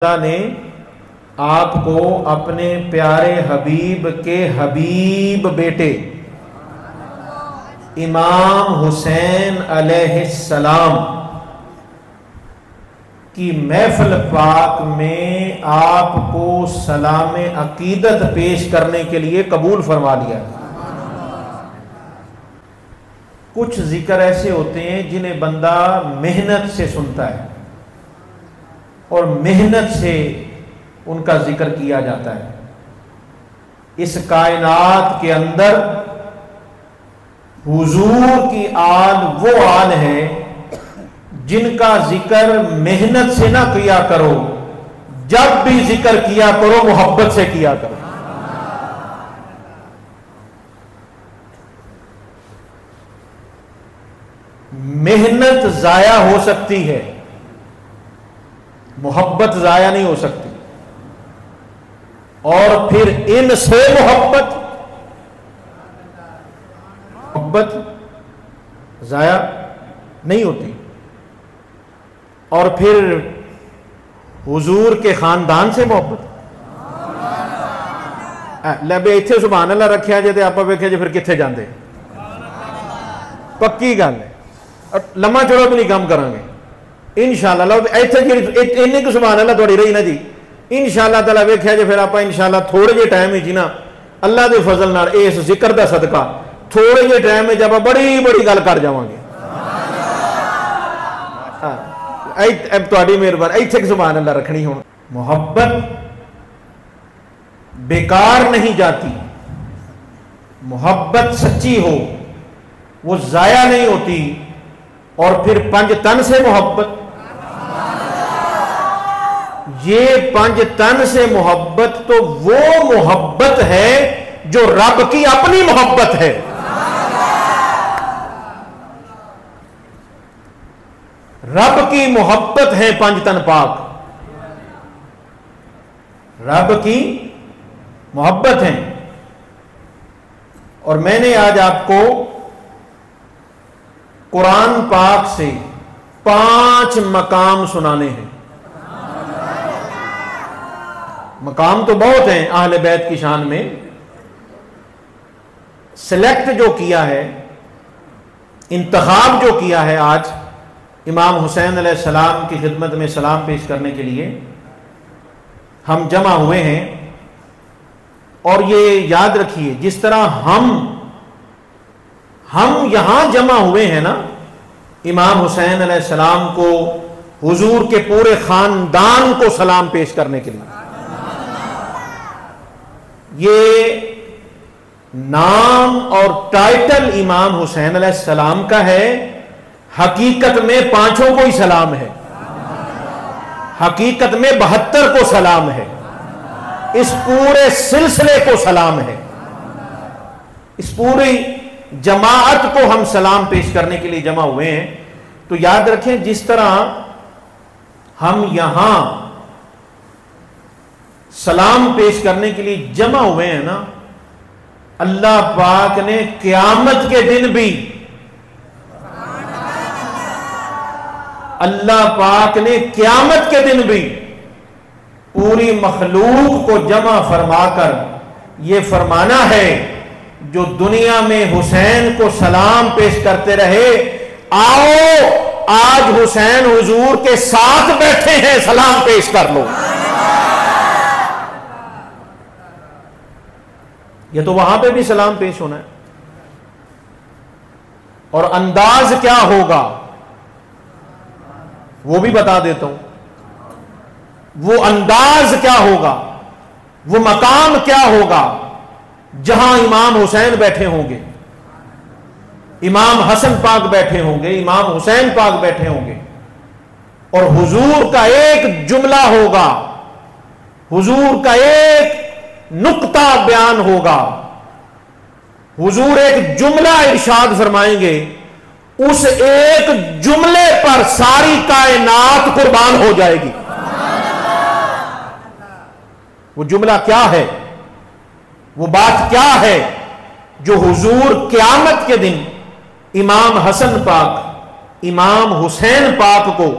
اللہ نے آپ کو اپنے پیارے حبیب کے حبیب بیٹے امام حسین علیہ السلام کی محفل پاک میں آپ کو سلام عقیدت پیش کرنے کے لیے قبول فرما لیا۔ کچھ ذکر ایسے ہوتے ہیں جنہیں بندہ محنت سے سنتا ہے اور محنت سے ان کا ذکر کیا جاتا ہے۔ اس کائنات کے اندر حضور کی آل وہ آل ہے جن کا ذکر محنت سے نہ کیا کرو، جب بھی ذکر کیا کرو محبت سے کیا کرو۔ محنت ضائع ہو سکتی ہے، محبت ضائع نہیں ہو سکتی، اور پھر ان سے محبت ضائع نہیں ہوتی، اور پھر حضور کے خاندان سے محبت لبے ایتھے سبحان اللہ رکھیا جے تے آپا ویکھے جے پھر کتھے جاندے، پکی گل ہے، لمحہ چوڑا بھی نہیں کام کریں گے انشاءاللہ۔ ایتھے کو سبحان اللہ تھوڑی رہی نا جی، انشاءاللہ تعالیٰ ویکھیا جے پھر آپ انشاءاللہ تھوڑے جے ٹائم ہی نا اللہ دے فضل نال اس ذکر دا صدقہ تھوڑے جے ٹائم میں جب بڑی بڑی گل کر جاواں گے۔ اب تہاڈی مہربانی ایتھے سبحان اللہ رکھنی ہون۔ محبت بیکار نہیں جاتی، محبت سچی ہو وہ ضائع نہیں ہوتی، اور پھر پنج تن سے محبت، یہ پنج تن سے محبت تو وہ محبت ہے جو رب کی اپنی محبت ہے۔ رب کی محبت ہے پنج تن پاک، رب کی محبت ہے۔ اور میں نے آج آپ کو قرآن پاک سے 5 مقام سنانے ہیں۔ مقام تو بہت ہیں اہل بیت کی شان میں، سلیکٹ جو کیا ہے، انتخاب جو کیا ہے، آج امام حسین علیہ السلام کی خدمت میں سلام پیش کرنے کے لیے ہم جمع ہوئے ہیں۔ اور یہ یاد رکھیے، جس طرح ہم یہاں جمع ہوئے ہیں نا امام حسین علیہ السلام کو، حضور کے پورے خاندان کو سلام پیش کرنے کے لیے، یہ نام اور ٹائٹل امام حسین علیہ السلام کا ہے، حقیقت میں 5 کو ہی سلام ہے، حقیقت میں 72 کو سلام ہے، اس پورے سلسلے کو سلام ہے، اس پوری جماعت کو ہم سلام پیش کرنے کے لیے جمع ہوئے ہیں۔ تو یاد رکھیں، جس طرح ہم یہاں سلام پیش کرنے کے لیے جمع ہوئے ہیں نا، اللہ پاک نے قیامت کے دن بھی، اللہ پاک نے قیامت کے دن بھی پوری مخلوق کو جمع فرما کر یہ فرمانا ہے، جو دنیا میں حسین کو سلام پیش کرتے رہے، آؤ آج حسین حضور کے ساتھ بیٹھے ہیں، سلام پیش کر لو۔ یہ تو وہاں پہ بھی سلام پیش ہونا ہے، اور انداز کیا ہوگا وہ بھی بتا دیتا ہوں، وہ انداز کیا ہوگا، وہ مقام کیا ہوگا جہاں امام حسین بیٹھے ہوں گے، امام حسن پاک بیٹھے ہوں گے، امام حسین پاک بیٹھے ہوں گے، اور حضور کا ایک جملہ ہوگا، حضور کا ایک نقطہ بیان ہوگا، حضور ایک جملہ ارشاد فرمائیں گے، اس ایک جملے پر ساری کائنات قربان ہو جائے گی۔ وہ جملہ کیا ہے، وہ بات کیا ہے جو حضور قیامت کے دن امام حسن پاک، امام حسین پاک کو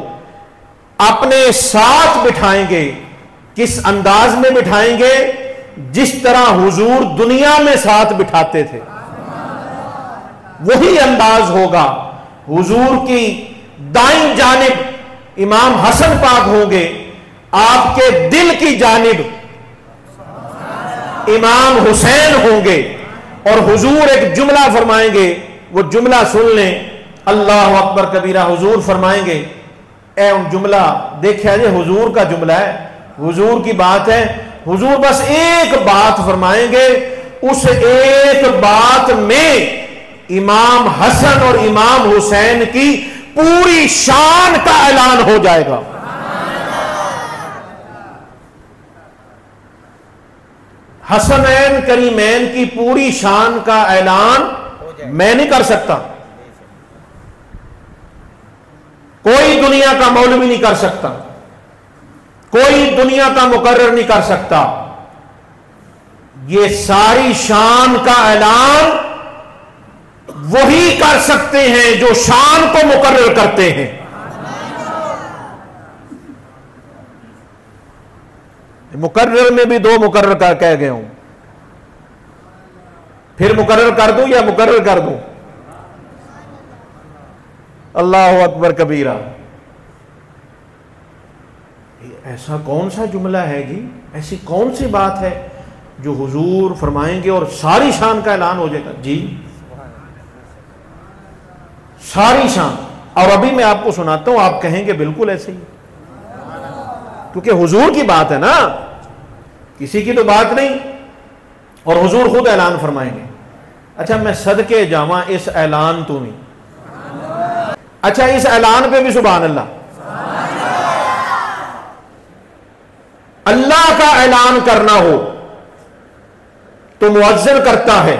اپنے ساتھ بٹھائیں گے کس انداز میں بٹھائیں گے؟ جس طرح حضور دنیا میں ساتھ بٹھاتے تھے وہی انداز ہوگا. حضور کی دائیں جانب امام حسن پاک ہوں گے، آپ کے دل کی جانب امام حسین ہوں گے، اور حضور ایک جملہ فرمائیں گے، وہ جملہ سن لیں. اللہ اکبر کبیرہ. حضور فرمائیں گے، اے ان جملہ دیکھا جائے حضور کا جملہ ہے، حضور کی بات ہے. حضور بس ایک بات فرمائیں گے، اس ایک بات میں امام حسن اور امام حسین کی پوری شان کا اعلان ہو جائے گا. حسنین کریمین کی پوری شان کا اعلان میں نہیں کر سکتا، کوئی دنیا کا مولوی نہیں کر سکتا، کوئی دنیا کا مقرر نہیں کر سکتا. یہ ساری شان کا اعلان وہی کر سکتے ہیں جو شان کو مقرر کرتے ہیں. مقرر میں بھی دو مقرر کہہ گئے ہوں، پھر مقرر کر دوں یا مقرر کر دوں؟ اللہ اکبر کبیرہ. ایسا کون سا جملہ ہے جی، ایسی کون سی بات ہے جو حضور فرمائیں گے اور ساری شان کا اعلان ہو جائے گا؟ جی ساری شان. اور ابھی میں آپ کو سناتا ہوں، آپ کہیں گے بالکل ایسے ہی، کیونکہ حضور کی بات ہے نا، کسی کی تو بات نہیں، اور حضور خود اعلان فرمائیں گے. اچھا میں صدقے جاواں اس اعلان تو نہیں، اچھا اس اعلان پہ بھی سبحان اللہ. اللہ کا اعلان کرنا ہو تو مؤذن کرتا ہے،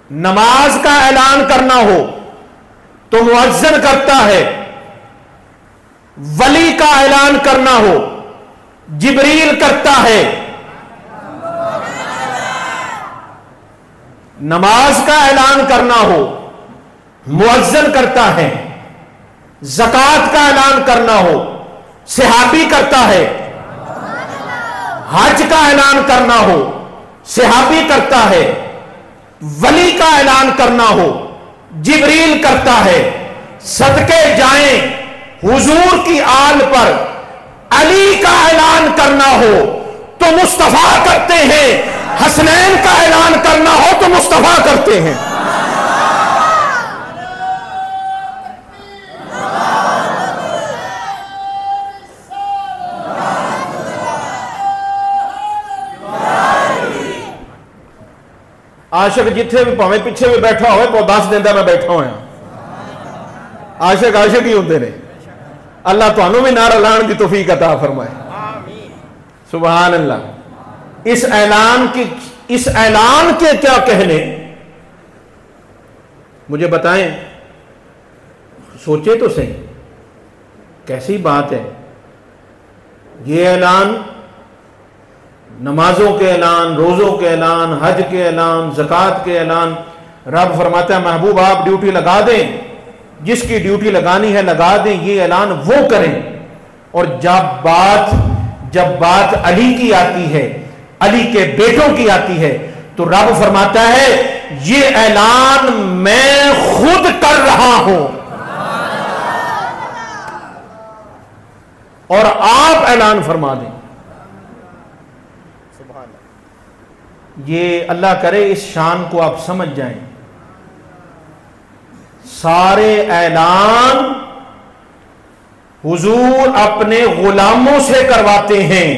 نماز کا اعلان کرنا ہو تو مؤذن کرتا ہے، ولی کا اعلان کرنا ہو جبریل کرتا ہے، نماز کا اعلان کرنا ہو مؤذن کرتا ہے، زکوٰۃ کا اعلان کرنا ہو صحابی کرتا ہے، حج کا اعلان کرنا ہو صحابی کرتا ہے، ولی کا اعلان کرنا ہو جبریل کرتا ہے. صدقے جائیں حضور کی آل پر علی کا اعلان کرنا ہو تو مصطفیٰ کرتے ہیں، حسنین کا اعلان کرنا ہو تو مصطفیٰ کرتے ہیں. عاشق جتھے بھی پاویں پیچھے بھی بیٹھا ہوئے تو دس دیندہ میں بیٹھا ہوا. عاشق عاشق ہی ہوندے نے. اللہ تانوں بھی نعرہ لان دی توفیق عطا فرمائے. سبحان اللہ. اس اعلان کے کیا کہنے مجھے بتائیں، سوچے تو صحیح کیسی بات ہے یہ اعلان. نمازوں کے اعلان، روزوں کے اعلان، حج کے اعلان، زکوٰۃ کے اعلان. رب فرماتا ہے محبوب آپ ڈیوٹی لگا دیں، جس کی ڈیوٹی لگانی ہے لگا دیں، یہ اعلان وہ کریں. اور جب بات علی کی آتی ہے، علی کے بیٹوں کی آتی ہے، تو رب فرماتا ہے یہ اعلان میں خود کر رہا ہوں اور آپ اعلان فرما دیں. یہ اللہ کرے اس شان کو آپ سمجھ جائیں. سارے اعلان حضور اپنے غلاموں سے کرواتے ہیں،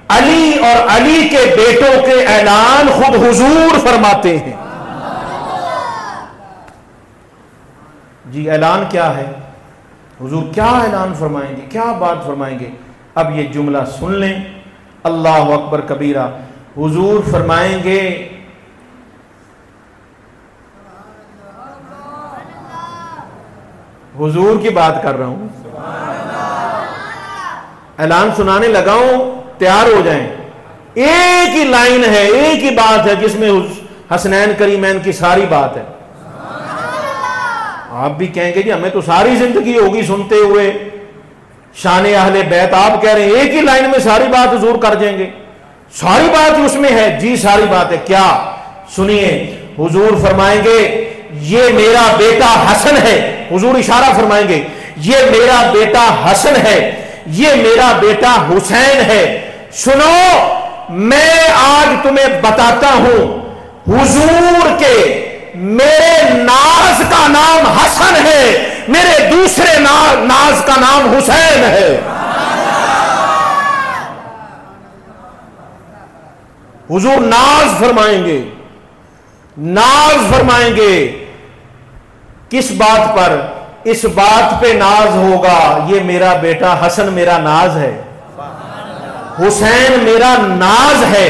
علی اور علی کے بیٹوں کے اعلان خود حضور فرماتے ہیں. جی اعلان کیا ہے؟ حضور کیا اعلان فرمائیں گے، کیا بات فرمائیں گے؟ اب یہ جملہ سن لیں. اللہ اکبر کبیرہ. حضور فرمائیں گے حضور کی بات کر رہا ہوں، اعلان سنانے لگا ہوں، تیار ہو جائیں. ایک ہی لائن ہے، ایک ہی بات ہے جس میں حسنین کریمین کی ساری بات ہے. آپ بھی کہیں گے جی ہمیں تو ساری زندگی ہوگی سنتے ہوئے، شان اہل بیت آپ کہہ رہے ہیں ایک ہی لائن میں ساری بات حضور کر جائیں گے، ساری بات اس میں ہے؟ جی ساری بات ہے۔ کیا؟ سنیے، حضور فرمائیں گے یہ میرا بیٹا حسن ہے، حضور اشارہ فرمائیں گے یہ میرا بیٹا حسن ہے، یہ میرا بیٹا حسین ہے۔ سنو، میں آج تمہیں بتاتا ہوں حضور کے میرے ناز کا نام حسن ہے، میرے دوسرے ناز کا نام حسین ہے۔ حضور ناز فرمائیں گے، ناز فرمائیں گے۔ کس بات پر؟ اس بات پہ ناز ہوگا یہ میرا بیٹا حسن میرا ناز ہے، حسین میرا ناز ہے۔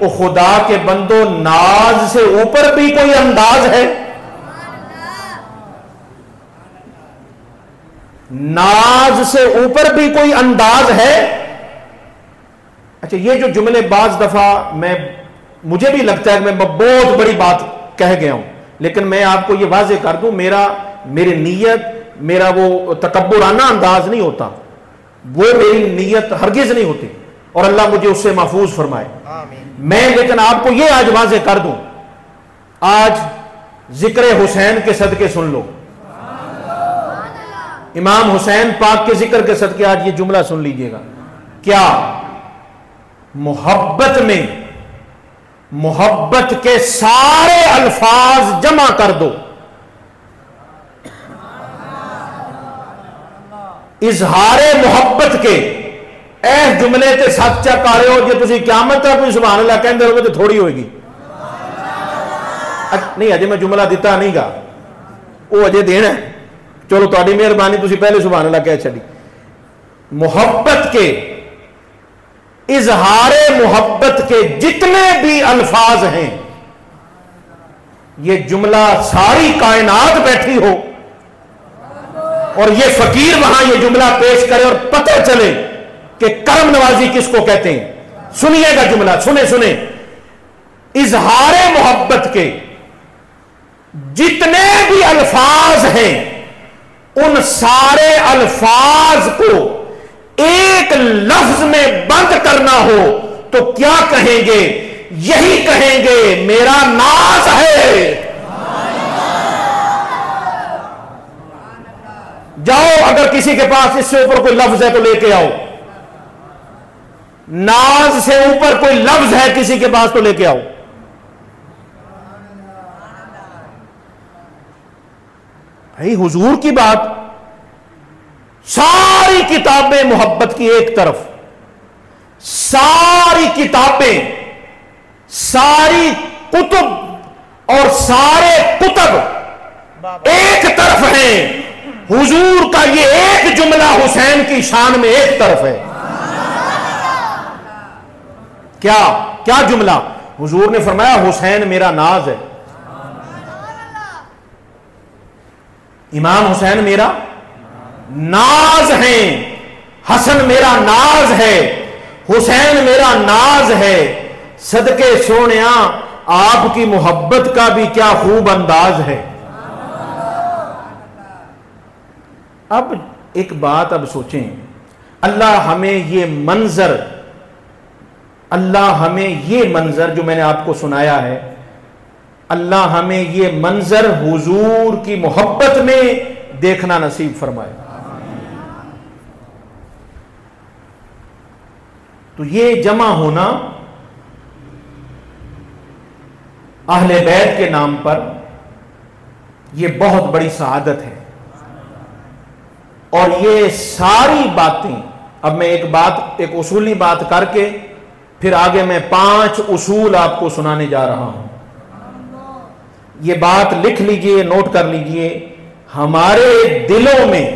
او خدا کے بندو، ناز سے اوپر بھی کوئی انداز ہے؟ ناز سے اوپر بھی کوئی انداز ہے؟ اچھا، یہ جو جملے بعض دفعہ مجھے بھی لگتا ہے کہ میں بہت بڑی بات کہہ گیا ہوں، لیکن میں آپ کو یہ واضح کر دوں، میری نیت، میرا وہ تکبرانہ انداز نہیں ہوتا، وہ میری نیت ہرگز نہیں ہوتی، اور اللہ مجھے اس سے محفوظ فرمائے۔ میں لیکن آپ کو یہ آج واضح کر دوں، آج ذکر حسین کے صدقے سن لو، امام حسین پاک کے ذکر کے صدقے آج یہ جملہ سن لیجئے گا۔ کیا؟ محبت میں محبت کے سارے الفاظ جمع کر دو، اظہار محبت کے اے جملے تے سچ چا کر رہے ہو، جی تسی قیامت تک کوئی سبحان اللہ کہندے رہو گے تو تھوڑی ہوئے گی۔ نہیں، اجے میں جملہ دیتا نہیں گا، وہ اجے دینا ہے، چلو تہاڈی مہربانی، تسی پہلے سبحان اللہ کہہ چھڈی۔ محبت کے، اظہار محبت کے جتنے بھی الفاظ ہیں، یہ جملہ ساری کائنات بیٹھی ہو اور یہ فقیر وہاں یہ جملہ پیش کرے اور پتہ چلے کہ کرم نوازی کس کو کہتے ہیں۔ سنیے گا جملہ، سنیں۔ اظہار محبت کے جتنے بھی الفاظ ہیں، ان سارے الفاظ کو ایک لفظ میں بند کرنا ہو تو کیا کہیں گے؟ یہی کہیں گے میرا ناز ہے۔ جاؤ، اگر کسی کے پاس اس سے اوپر کوئی لفظ ہے تو لے کے آؤ، ناز سے اوپر کوئی لفظ ہے کسی کے پاس تو لے کے آؤ۔ بھائی حضور کی بات، ساری کتابیں محبت کی ایک طرف، ساری کتابیں، ساری کتب اور سارے کتب ایک طرف ہیں، حضور کا یہ ایک جملہ حسین کی شان میں ایک طرف ہے۔ کیا جملہ؟ حضور نے فرمایا حسین میرا ناز ہے، امام حسین میرا ناز ہیں، حسن میرا ناز ہے، حسین میرا ناز ہے۔ صدقے سونیا آپ کی محبت کا بھی کیا خوب انداز ہے۔ اب ایک بات اب سوچیں، اللہ ہمیں یہ منظر جو میں نے آپ کو سنایا ہے، اللہ ہمیں یہ منظر حضور کی محبت میں دیکھنا نصیب فرمائے۔ تو یہ جمع ہونا اہل بیت کے نام پر یہ بہت بڑی سعادت ہے، اور یہ ساری باتیں، اب میں ایک اصولی بات کر کے پھر آگے میں 5 اصول آپ کو سنانے جا رہا ہوں۔ یہ بات لکھ لیجئے، نوٹ کر لیجئے، ہمارے دلوں میں،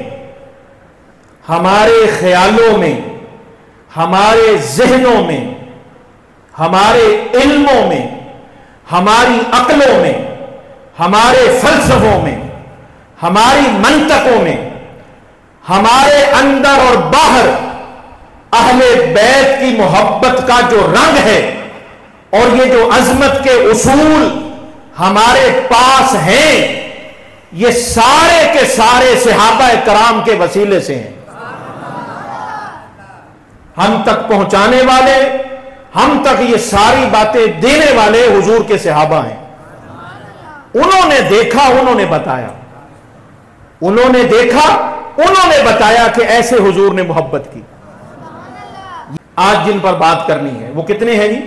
ہمارے خیالوں میں، ہمارے ذہنوں میں، ہمارے علموں میں، ہماری عقلوں میں، ہمارے فلسفوں میں، ہماری منطقوں میں، ہمارے اندر اور باہر اہل بیت کی محبت کا جو رنگ ہے اور یہ جو عظمت کے اصول ہمارے پاس ہیں، یہ سارے کے سارے صحابہ کرام کے وسیلے سے ہیں۔ ہم تک پہنچانے والے، ہم تک یہ ساری باتیں دینے والے حضور کے صحابہ ہیں۔ انہوں نے دیکھا، انہوں نے بتایا، انہوں نے دیکھا، انہوں نے بتایا کہ ایسے حضور نے محبت کی۔ آج جن پر بات کرنی ہے وہ کتنے ہیں جی؟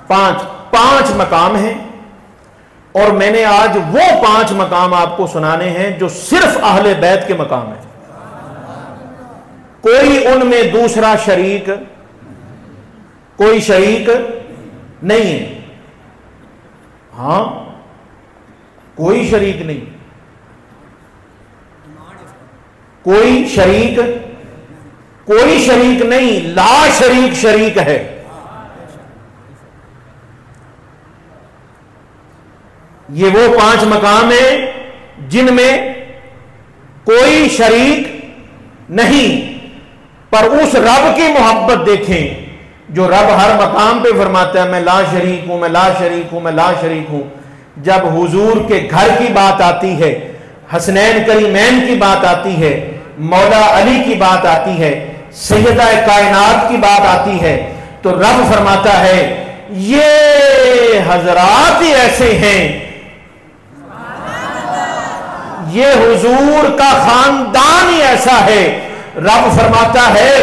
پانچ مقام ہیں، اور میں نے آج وہ 5 مقام آپ کو سنانے ہیں جو صرف اہل بیت کے مقام ہیں۔ کوئی ان میں دوسرا شریک، کوئی شریک نہیں ہے۔ ہاں، کوئی شریک نہیں، کوئی شریک نہیں، لا شریک شریک ہے۔ یہ وہ 5 مقام ہیں جن میں کوئی شریک نہیں، پر اس رب کی محبت دیکھیں جو رب ہر مقام پہ فرماتا ہے میں لا شریک ہوں، میں لا شریک ہوں، میں لا شریک ہوں۔ جب حضور کے گھر کی بات آتی ہے، حسنین کریمین کی بات آتی ہے، مولا علی کی بات آتی ہے، سیدہ کائنات کی بات آتی ہے، تو رب فرماتا ہے یہ حضرات ہی ایسے ہیں، یہ حضور کا خاندان ہی ایسا ہے۔ رب فرماتا ہے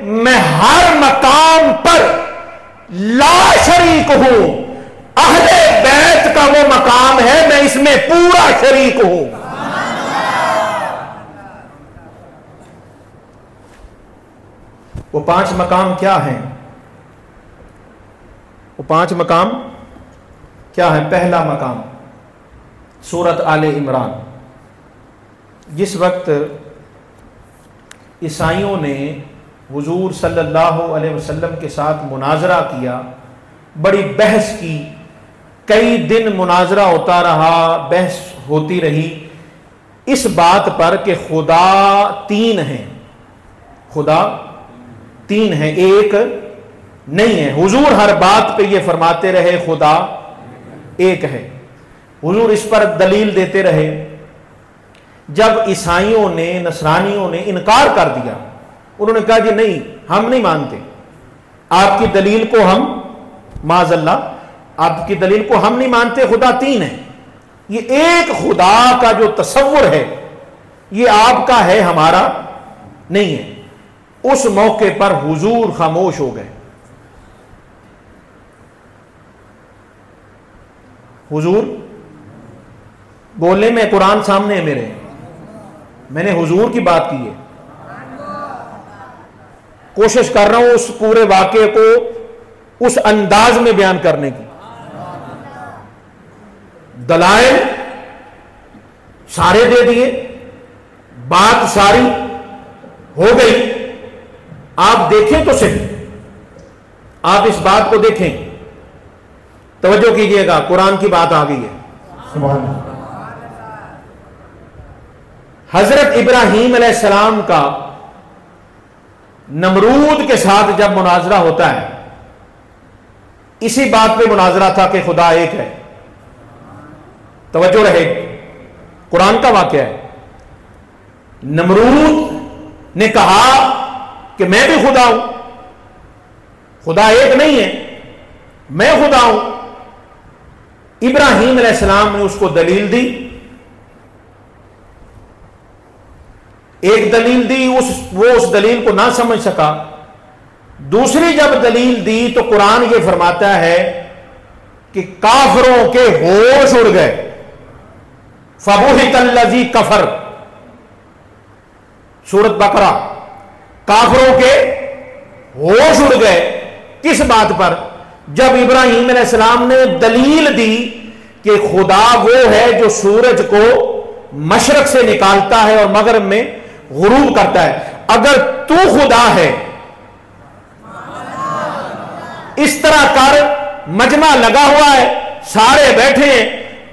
میں ہر مقام پر لا شریک ہوں، اہل بیت کا وہ مقام ہے میں اس میں پورا شریک ہوں۔ وہ 5 مقام کیا ہیں؟ وہ 5 مقام کیا ہیں؟ پہلا مقام سورۃ آل عمران۔ جس وقت عیسائیوں نے حضور صلی اللہ علیہ وسلم کے ساتھ مناظرہ کیا، بڑی بحث کی، کئی دن مناظرہ ہوتا رہا، بحث ہوتی رہی اس بات پر کہ خدا 3 ہیں، خدا 3 ہیں، ایک نہیں ہے۔ حضور ہر بات پہ یہ فرماتے رہے خدا ایک ہے، حضور اس پر دلیل دیتے رہے۔ جب عیسائیوں نے، نصرانیوں نے انکار کر دیا، انہوں نے کہا جی نہیں، ہم نہیں مانتے آپ کی دلیل کو، ہم معاذ اللہ آپ کی دلیل کو ہم نہیں مانتے، خدا 3 ہے۔ یہ ایک خدا کا جو تصور ہے یہ آپ کا ہے، ہمارا نہیں ہے۔ اس موقع پر حضور خاموش ہو گئے۔ حضور بولنے میں، قرآن سامنے ہے میرے، میں نے حضور کی بات کی ہے، کوشش کر رہا ہوں اس پورے واقعے کو اس انداز میں بیان کرنے کی۔ دلائل سارے دے دیے، بات ساری ہو گئی، آپ دیکھیں تو صحیح، آپ اس بات کو دیکھیں، توجہ کیجئے گا، قرآن کی بات آ گئی ہے۔ سبحان اللہ۔ حضرت ابراہیم علیہ السلام کا نمرود کے ساتھ جب مناظرہ ہوتا ہے، اسی بات پہ مناظرہ تھا کہ خدا ایک ہے۔ توجہ رہے، قرآن کا واقعہ ہے۔ نمرود نے کہا کہ میں بھی خدا ہوں، خدا ایک نہیں ہے، میں خدا ہوں۔ ابراہیم علیہ السلام نے اس کو دلیل دی، ایک دلیل دی، وہ اس دلیل کو نہ سمجھ سکا، دوسری جب دلیل دی تو قرآن یہ فرماتا ہے کہ کافروں کے ہوش اڑ گئے۔ فَبُهِتَ الَّذِي كَفَرَ، سورۃ بقرہ۔ کافروں کے ہوش اڑ گئے، کس بات پر؟ جب ابراہیم علیہ السلام نے دلیل دی کہ خدا وہ ہے جو سورج کو مشرق سے نکالتا ہے اور مغرب میں غروب کرتا ہے، اگر تو خدا ہے اس طرح کر، مجمع لگا ہوا ہے، سارے بیٹھے ہیں،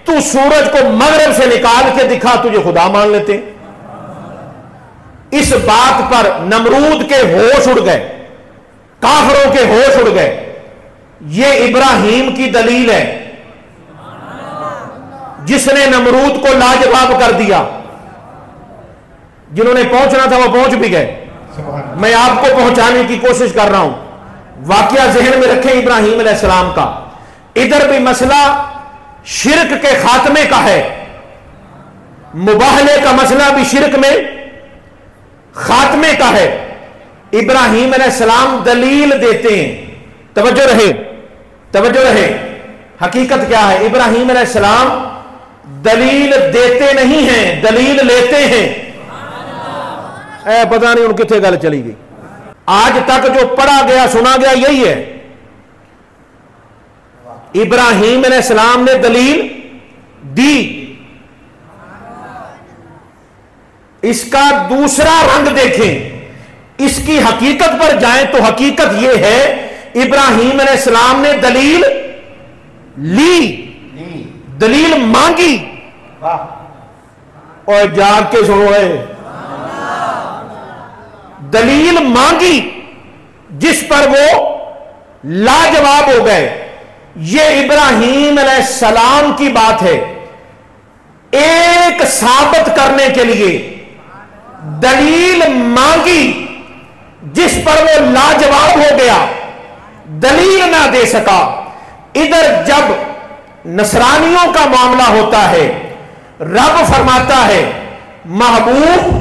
تو سورج کو مغرب سے نکال کے دکھا، تجھے خدا مان لیتے ہیں۔ اس بات پر نمرود کے ہوش اڑ گئے، کافروں کے ہوش اڑ گئے۔ یہ ابراہیم کی دلیل ہے جس نے نمرود کو لاجواب کر دیا۔ جنہوں نے پہنچنا تھا وہ پہنچ بھی گئے، میں آپ کو پہنچانے کی کوشش کر رہا ہوں. واقعہ ذہن میں رکھیں ابراہیم علیہ السلام کا. ادھر بھی مسئلہ شرک کے خاتمے کا ہے, مباہلے کا مسئلہ بھی شرک میں خاتمے کا ہے. ابراہیم علیہ السلام دلیل دیتے ہیں. توجہ رہے, توجہ رہے. حقیقت کیا ہے؟ ابراہیم علیہ السلام دلیل دیتے نہیں ہیں, دلیل لیتے ہیں. پتہ نہیں ان کتنے گل چلی گئی. آج تک جو پڑھا گیا سنا گیا یہی ہے. ابراہیم علیہ السلام نے دلیل دی. اس کا دوسرا رنگ دیکھیں, اس کی حقیقت پر جائیں تو حقیقت یہ ہے ابراہیم علیہ السلام نے دلیل لی, دلیل مانگی. اور جاگ کے سنو ہے, دلیل مانگی جس پر وہ لاجواب ہو گئے. یہ ابراہیم علیہ السلام کی بات ہے. ایک ثابت کرنے کے لیے دلیل مانگی جس پر وہ لاجواب ہو گیا, دلیل نہ دے سکا. ادھر جب نصرانیوں کا معاملہ ہوتا ہے, رب فرماتا ہے محبوب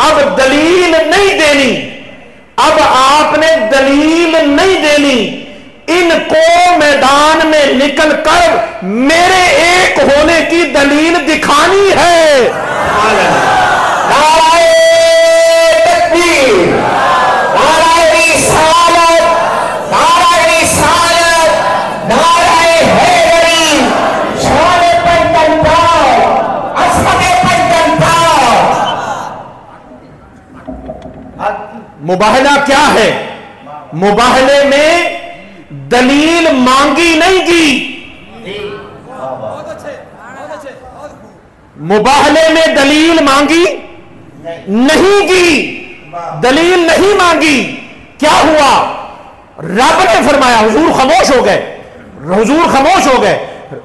اب دلیل نہیں دینی, اب آپ نے دلیل نہیں دینی, ان کو میدان میں نکل کر میرے ایک ہونے کی دلیل دکھانی ہے. نعرہ تکبیر, نعرہ رسالت, نعرہ رسالت, نعرہ حیدری, شان پیغمبر, عظمت پیغمبر. مباہلہ کیا ہے؟ مباہلے میں دلیل مانگی نہیں کی, مباہلے میں دلیل مانگی نہیں کی, دلیل نہیں مانگی. کیا ہوا؟ رب نے فرمایا, حضور خاموش ہو گئے, حضور خاموش ہو گئے.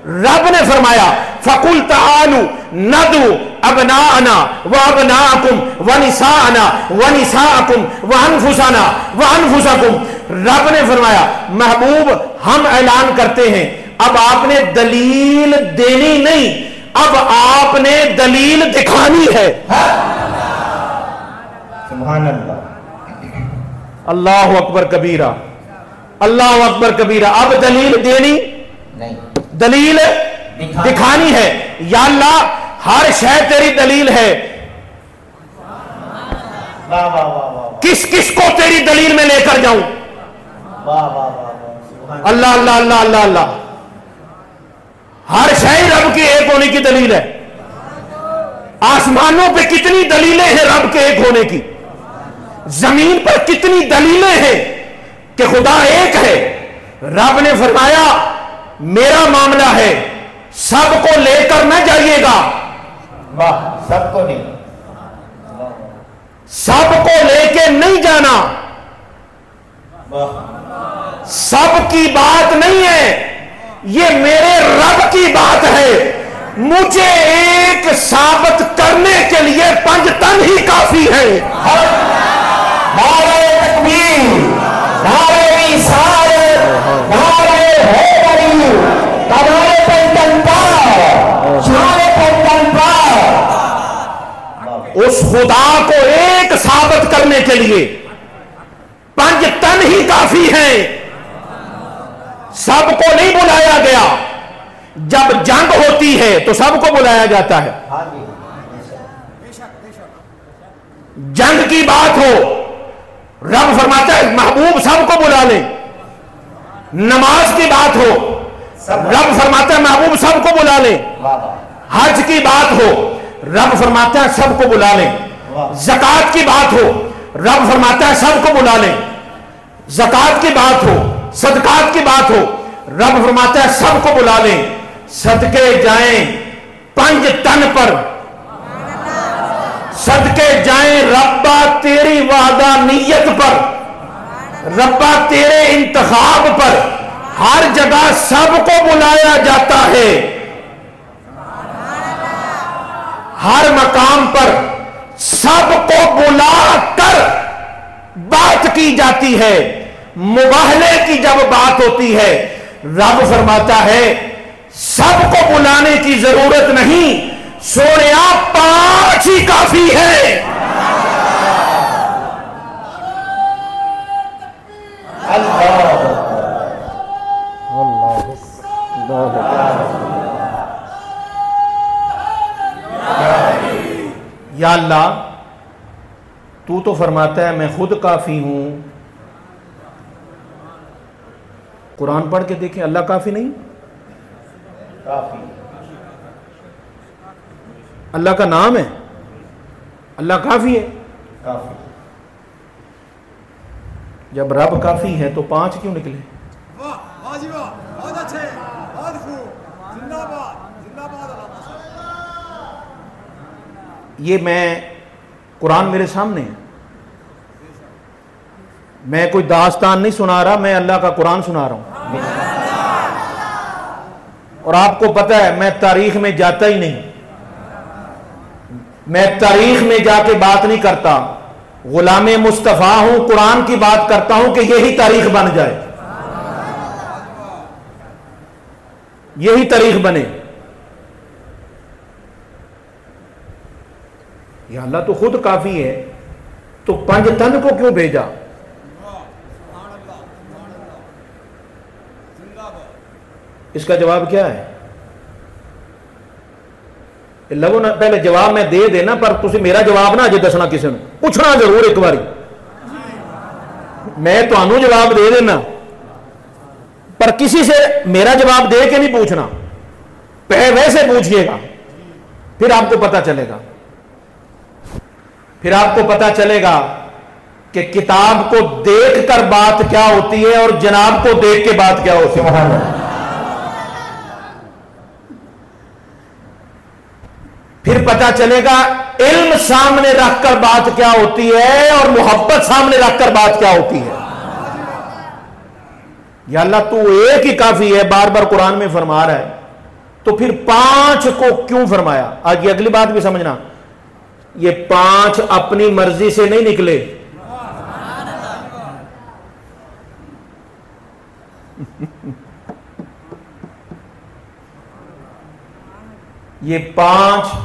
رب نے فرمایا فَقُلْ تَعَالُوا نَدْعُوا أَبْنَاءَنَا وَأَبْنَاءَكُمْ وَنِسَاءَنَا وَنِسَاءَكُمْ وَأَنفُسَنَا وَأَنفُسَكُمْ. رب نے فرمایا محبوب ہم اعلان کرتے ہیں اب آپ نے دلیل دینی نہیں, اب آپ نے دلیل دکھانی ہے. سبحان اللہ, اللہ اکبر کبیرہ, اللہ اکبر کبیرہ. اب دلیل دینی نہیں, دلیل دکھانی ہے. یا اللہ ہر شے تیری دلیل ہے, کس کس کو تیری دلیل میں لے کر جاؤں؟ اللہ اللہ اللہ اللہ اللہ. ہر شے رب کے ایک ہونے کی دلیل ہے. آسمانوں پہ کتنی دلیلیں ہیں رب کے ایک ہونے کی, زمین پر کتنی دلیلیں ہیں کہ خدا ایک ہے. رب نے فرمایا میرا معاملہ ہے, سب کو لے کر نہ جائیے گا. سب کو نہیں, سب کو لے کے نہیں جانا, سب کی بات نہیں ہے, یہ میرے رب کی بات ہے. مجھے ایک ثابت کرنے کے لیے 5 تن ہی کافی ہے. نعرہ تکبیر, نعرہ رسالت, نعرہ حیدری, نعرہ پیغمبر, شان پیغمبر. اس خدا کو ایک ثابت کرنے کے لیے 5 تن ہی کافی ہیں. سب کو نہیں بلایا گیا. جب جنگ ہوتی ہے تو سب کو بلایا جاتا ہے. جنگ کی بات ہو رب فرماتا ہے محبوب سب کو بلا لیں. نماز کی بات ہو رب فرماتا ہے محبوب سب کو بلا لیں. حج کی بات ہو رب فرماتا ہے سب کو بلا لیں. زکات کی بات ہو رب فرماتا ہے سب کو بلا لیں. زکات کی بات ہو, صدقات کی بات ہو, رب فرماتا ہے سب کو بلا لیں. صدقے جائیں 5 تن پر, صدقے جائیں ربا تیری وعدہ نیت پر, ربا تیرے انتخاب پر. ہر جگہ سب کو بلایا جاتا ہے, ہر مقام پر سب کو بلا کر کی جاتی ہے، مباہلے کی جب بات ہوتی ہے، رب فرماتا ہے سب کو بلانے کی ضرورت نہیں، سونیا 5 ہی کافی ہے۔ یا اللہ تو فرماتا ہے میں خود کافی ہوں، قرآن پڑھ کے دیکھیں اللہ کافی نہیں، کافی اللہ کا نام ہے، اللہ کافی ہے، کافی۔ جب رب کافی ہے تو 5 کیوں نکلے؟ یہ میں قرآن میرے سامنے ہے، میں کوئی داستان نہیں سنا رہا، میں اللہ کا قرآن سنا رہا ہوں۔ اور آپ کو پتہ ہے میں تاریخ میں جاتا ہی نہیں، میں تاریخ میں جا کے بات نہیں کرتا، غلام مصطفیٰ ہوں، قرآن کی بات کرتا ہوں کہ یہی تاریخ بن جائے، یہی تاریخ بنے۔ یا اللہ تو خود کافی ہے تو 5 تن کو کیوں بھیجا؟ اس کا جواب کیا ہے؟ لگو نا پہلے جواب میں دے دینا، پر تسی میرا جواب نہ اجے دسنا، کسی نے پوچھنا ضرور ایک باری، میں تانوں جواب دے دینا پر کسی سے میرا جواب دے کے نہیں پوچھنا، ویسے پوچھئے گا، پھر آپ کو پتہ چلے گا، پھر آپ کو پتہ چلے گا کہ کتاب کو دیکھ کر بات کیا ہوتی ہے اور جناب کو دیکھ کے بات کیا ہوتی ہے۔ پھر پتہ چلے گا علم سامنے رکھ کر بات کیا ہوتی ہے اور محبت سامنے رکھ کر بات کیا ہوتی ہے۔ یا اللہ تو ایک ہی کافی ہے، بار بار قرآن میں فرما رہا ہے، تو پھر 5 کو کیوں فرمایا؟ آج یہ اگلی بات بھی سمجھنا، یہ 5 اپنی مرضی سے نہیں نکلے، یہ 5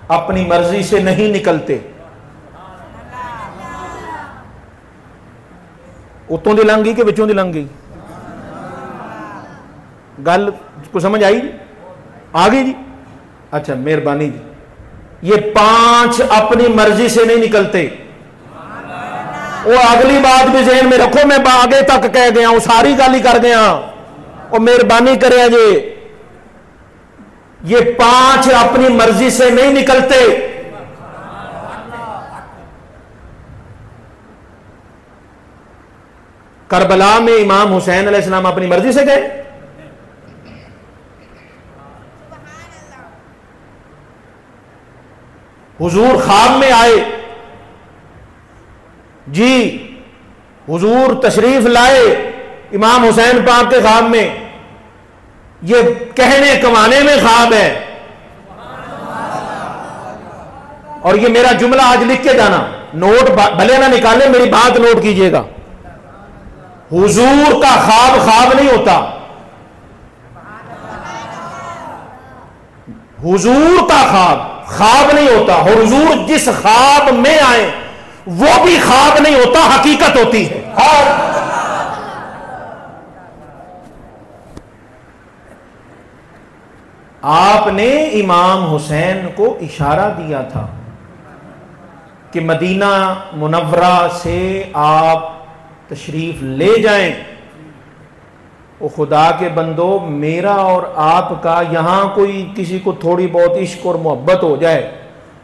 اپنی مرضی سے نہیں نکلتے، اتوں دی لنگ گئی کہ بچوں دی لنگ گئی؟ گل کو سمجھ آئی جی؟ آ گئی جی؟ اچھا مہربانی جی۔ یہ 5 اپنی مرضی سے نہیں نکلتے، وہ اگلی بات بھی ذہن میں رکھو، میں آگے تک کہہ گیا ہوں، ساری گل ہی کر گیا، اور مہربانی کرے جی، یہ 5 اپنی مرضی سے نہیں نکلتے، کربلا میں امام حسین علیہ السلام اپنی مرضی سے گئے؟ حضور خواب میں آئے جی، حضور تشریف لائے امام حسین پاک کے خواب میں، یہ کہنے کمانے میں خواب ہے، اور یہ میرا جملہ آج لکھ کے جانا، نوٹ بھلے نہ نکالے، میری بات نوٹ کیجئے گا، حضور کا خواب خواب نہیں ہوتا، حضور کا خواب خواب نہیں ہوتا، اور حضور جس خواب میں آئے وہ بھی خواب نہیں ہوتا، حقیقت ہوتی ہے۔ آپ نے امام حسین کو اشارہ دیا تھا کہ مدینہ منورہ سے آپ تشریف لے جائیں، وہ خدا کے بندو، میرا اور آپ کا یہاں کوئی کسی کو تھوڑی بہت عشق اور محبت ہو جائے،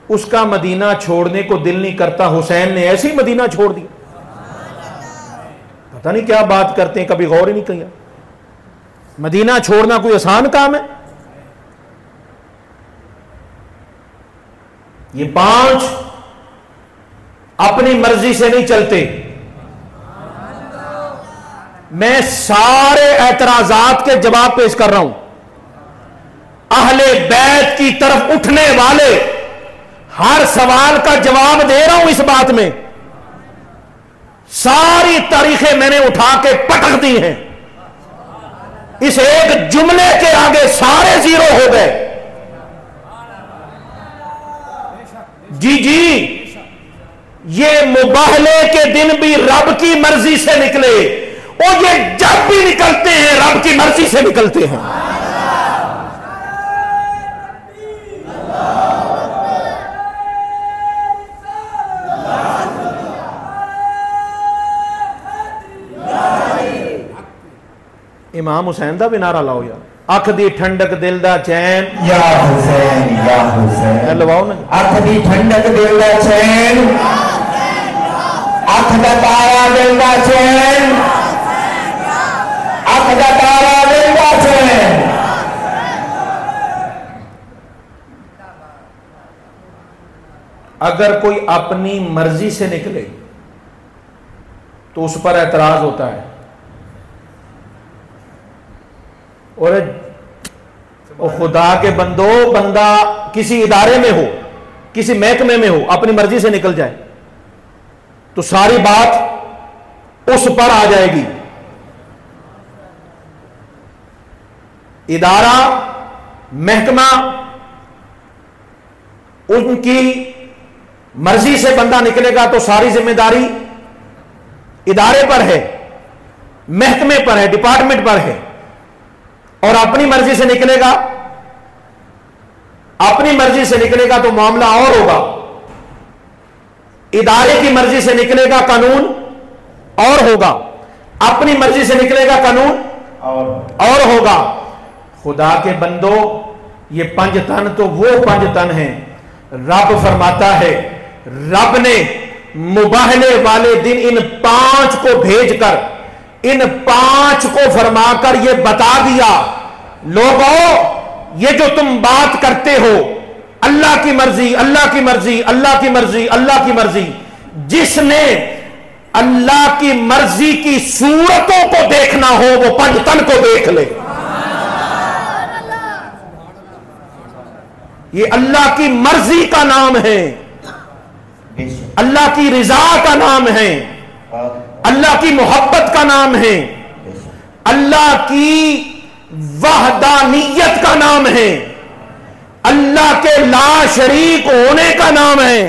اس کا مدینہ چھوڑنے کو دل نہیں کرتا، حسین نے ایسے ہی مدینہ چھوڑ دیا، پتہ نہیں کیا بات کرتے ہیں، کبھی غور ہی نہیں کیا، مدینہ چھوڑنا کوئی آسان کام ہے؟ یہ 5 اپنی مرضی سے نہیں چلتے۔ میں سارے اعتراضات کے جواب پیش کر رہا ہوں، اہل بیت کی طرف اٹھنے والے ہر سوال کا جواب دے رہا ہوں، اس بات میں ساری تاریخیں میں نے اٹھا کے پٹک دی ہیں، اس ایک جملے کے آگے سارے زیرو ہو گئے۔ جی جی، یہ مباہلے کے دن بھی رب کی مرضی سے نکلے، اور یہ جب بھی نکلتے ہیں رب کی مرضی سے نکلتے ہیں۔ امام حسین دا بھی نعرہ لاؤ یار، اکھ دی ٹھنڈک دل دا چین، یا حسین یا حسین، لواؤ نا، اکھ دی ٹھنڈک دل دا چین، اکھ دا تارا دل دا چین، اکھ دا تارا دل دا چین۔ اگر کوئی اپنی مرضی سے نکلے تو اس پر اعتراض ہوتا ہے، اور خدا کے بندو، بندہ کسی ادارے میں ہو، کسی محکمے میں ہو، اپنی مرضی سے نکل جائے تو ساری بات اس پر آ جائے گی۔ ادارہ، محکمہ، ان کی مرضی سے بندہ نکلے گا تو ساری ذمہ داری ادارے پر ہے، محکمے پر ہے، ڈپارٹمنٹ پر ہے، اور اپنی مرضی سے نکلے گا، اپنی مرضی سے نکلے گا تو معاملہ اور ہوگا، ادارے کی مرضی سے نکلے گا قانون اور ہوگا، اپنی مرضی سے نکلے گا قانون اور ہوگا۔ خدا کے بندو، یہ پنج تن تو وہ پنج تن ہیں، رب فرماتا ہے، رب نے مباہلے والے دن ان پانچ کو بھیج کر، ان پانچ کو فرما کر یہ بتا دیا، لوگوں یہ جو تم بات کرتے ہو اللہ کی مرضی، اللہ کی مرضی، اللہ کی مرضی، اللہ کی مرضی، جس نے اللہ کی مرضی کی صورتوں کو دیکھنا ہو وہ پنج تن کو دیکھ لے۔ یہ اللہ کی مرضی کا نام ہے، اللہ کی رضا کا نام ہے، اللہ کی محبت کا نام ہے، اللہ کی وحدانیت کا نام ہے، اللہ کے لا شریک ہونے کا نام ہے،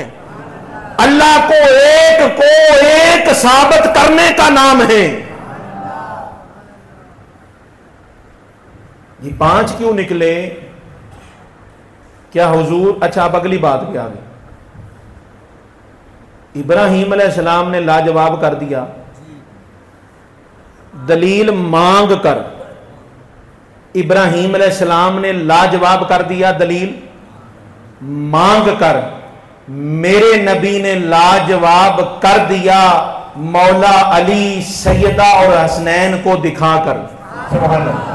اللہ کو ایک ثابت کرنے کا نام ہے۔ یہ پانچ کیوں نکلے؟ کیا حضور، اچھا اب اگلی بات بھی آ گئی، ابراہیم علیہ السلام نے لاجواب کر دیا، دلیل مانگ کر ابراہیم علیہ السلام نے لاجواب کر دیا، دلیل مانگ کر میرے نبی نے لاجواب کر دیا، مولا علی، سیدہ اور حسنین کو دکھا کر۔ سبحان اللہ۔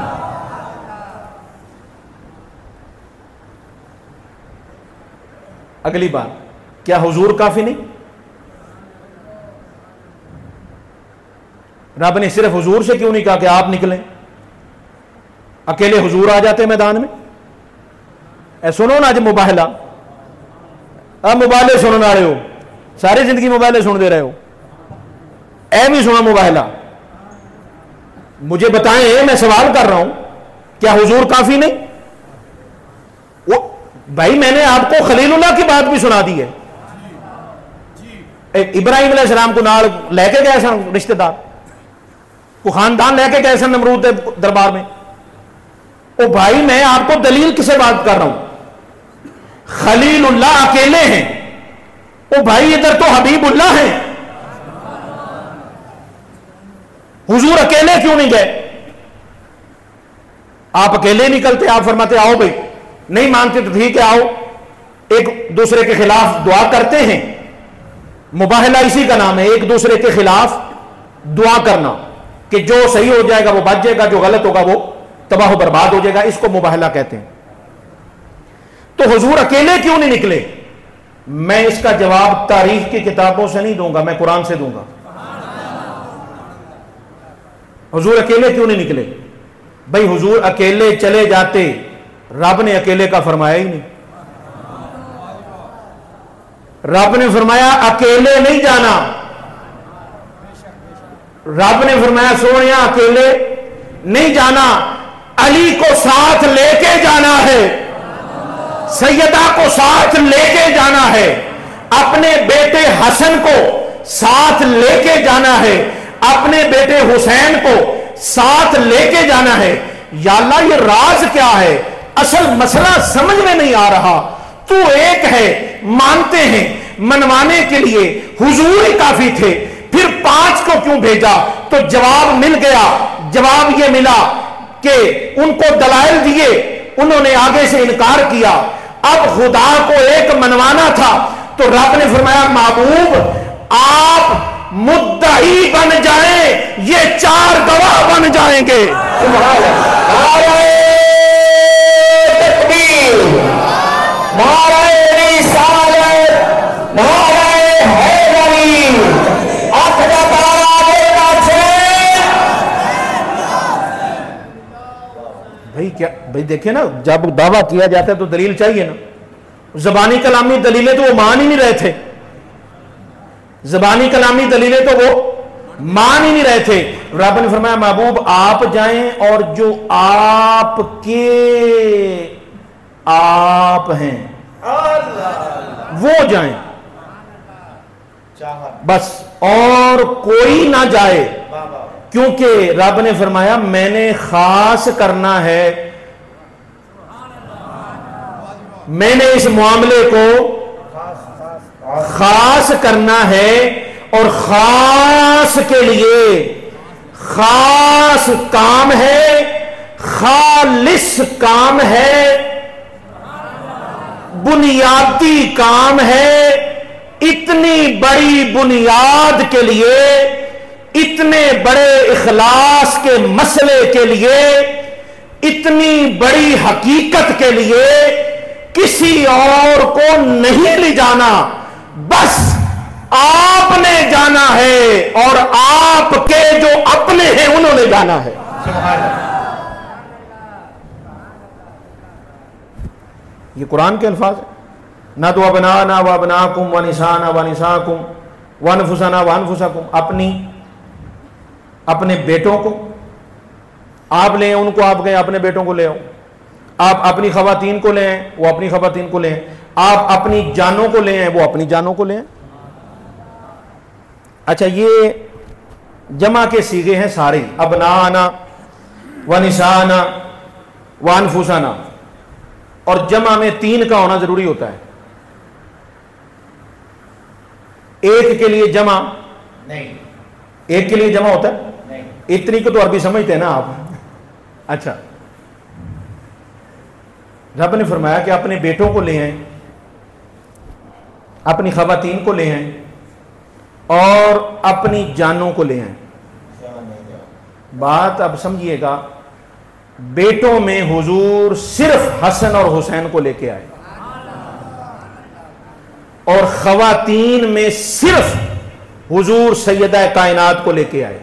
اگلی بات، کیا حضور کافی نہیں؟ رب نے صرف حضور سے کیوں نہیں کہا کہ آپ نکلیں؟ اکیلے حضور آ جاتے میدان میں؟ اے سنو نا، جو مباہلہ، اب مباہلے سننے آ رہے ہو، ساری زندگی مباہلے سن دے رہے ہو، اے بھی سنا مباہلہ، مجھے بتائیں، میں سوال کر رہا ہوں، کیا حضور کافی نہیں؟ بھائی میں نے آپ کو خلیل اللہ کی بات بھی سنا دی ہے، ابراہیم علیہ السلام کو نال لے کے گئے سن رشتہ دار، کو خاندان لے کے گئے سن نمرود دربار میں۔ او بھائی میں آپ کو دلیل کسے بات کر رہا ہوں؟ خلیل اللہ اکیلے ہیں، او بھائی ادھر تو حبیب اللہ ہیں، حضور اکیلے کیوں نہیں گئے؟ آپ اکیلے نکلتے، آپ فرماتے آؤ بھائی، نہیں مانتے تو ٹھیک ہے آؤ، ایک دوسرے کے خلاف دعا کرتے ہیں، مباہلہ اسی کا نام ہے، ایک دوسرے کے خلاف دعا کرنا کہ جو صحیح ہو جائے گا وہ بچ جائے گا، جو غلط ہوگا وہ تباہ و برباد ہو جائے گا، اس کو مباہلہ کہتے ہیں۔ تو حضور اکیلے کیوں نہیں نکلے؟ میں اس کا جواب تاریخ کی کتابوں سے نہیں دوں گا، میں قرآن سے دوں گا۔ حضور اکیلے کیوں نہیں نکلے؟ بھائی حضور اکیلے چلے جاتے، رب نے اکیلے کا فرمایا ہی نہیں، رب نے فرمایا اکیلے نہیں جانا، رب نے فرمایا سونے اکیلے نہیں جانا، علی کو ساتھ لے کے جانا ہے، سیدہ کو ساتھ لے کے جانا ہے، اپنے بیٹے حسن کو ساتھ لے کے جانا ہے، اپنے بیٹے حسین کو ساتھ لے کے جانا ہے۔ یا اللہ یہ راز کیا ہے؟ اصل مسئلہ سمجھ میں نہیں آ رہا، تو ایک ہے، مانتے ہیں، منوانے کے لیے حضور ہی کافی تھے، پھر 5 کو کیوں بھیجا؟ تو جواب مل گیا۔ جواب یہ ملا کہ ان کو دلائل دیے، انہوں نے آگے سے انکار کیا، اب خدا کو ایک منوانا تھا، تو رب نے فرمایا محبوب آپ مدعی بن جائیں، یہ 4 گواہ بن جائیں گے۔ بھائی دیکھیں نا، جب دعویٰ کیا جاتا ہے تو دلیل چاہیے نا۔ زبانی کلامی دلیلیں تو وہ مان ہی نہیں رہے تھے، زبانی کلامی دلیلیں تو وہ مان ہی نہیں رہے تھے۔ رب نے فرمایا محبوب آپ جائیں اور جو آپ کے آپ ہیں وہ جائیں، بس اور کوئی نہ جائے، کیونکہ رب نے فرمایا میں نے خاص کرنا ہے، میں نے اس معاملے کو خاص کرنا ہے، اور خاص کے لیے خاص کام ہے، خالص کام ہے، بنیادی کام ہے۔ اتنی بڑی بنیاد کے لیے، اتنے بڑے اخلاص کے مسئلے کے لیے، اتنی بڑی حقیقت کے لیے کسی اور کو نہیں لے جانا، بس آپ نے جانا ہے، اور آپ کے جو اپنے ہیں انہوں نے جانا ہے۔ یہ قرآن کے الفاظ ہیں۔ نہ تو ابنانا و ابناکم و نسانا و نساکم و انفسنا و انفسکم، اپنے بیٹوں کو آپ لے ان کو، آپ گئے اپنے بیٹوں کو لے آؤ، آپ اپنی خواتین کو لے آئیں وہ اپنی خواتین کو لے آئیں، آپ اپنی جانوں کو لے آئیں وہ اپنی جانوں کو لے آئیں۔ اچھا یہ جمع کے صیغے ہیں سارے، ابنانا و نسانا و انفسنا، اور جمع میں 3 کا ہونا ضروری ہوتا ہے، ایک کے لیے جمع نہیں، ایک کے لیے جمع ہوتا ہے نہیں، اتنی کو تو عربی سمجھتے ہیں نا آپ۔ اچھا رب نے فرمایا کہ اپنے بیٹوں کو لے آئیں، اپنی خواتین کو لے آئیں، اور اپنی جانوں کو لے آئیں۔ بات اب سمجھیے گا، بیٹوں میں حضور صرف حسن اور حسین کو لے کے آئے، اور خواتین میں صرف حضور سیدہ کائنات کو لے کے آئے،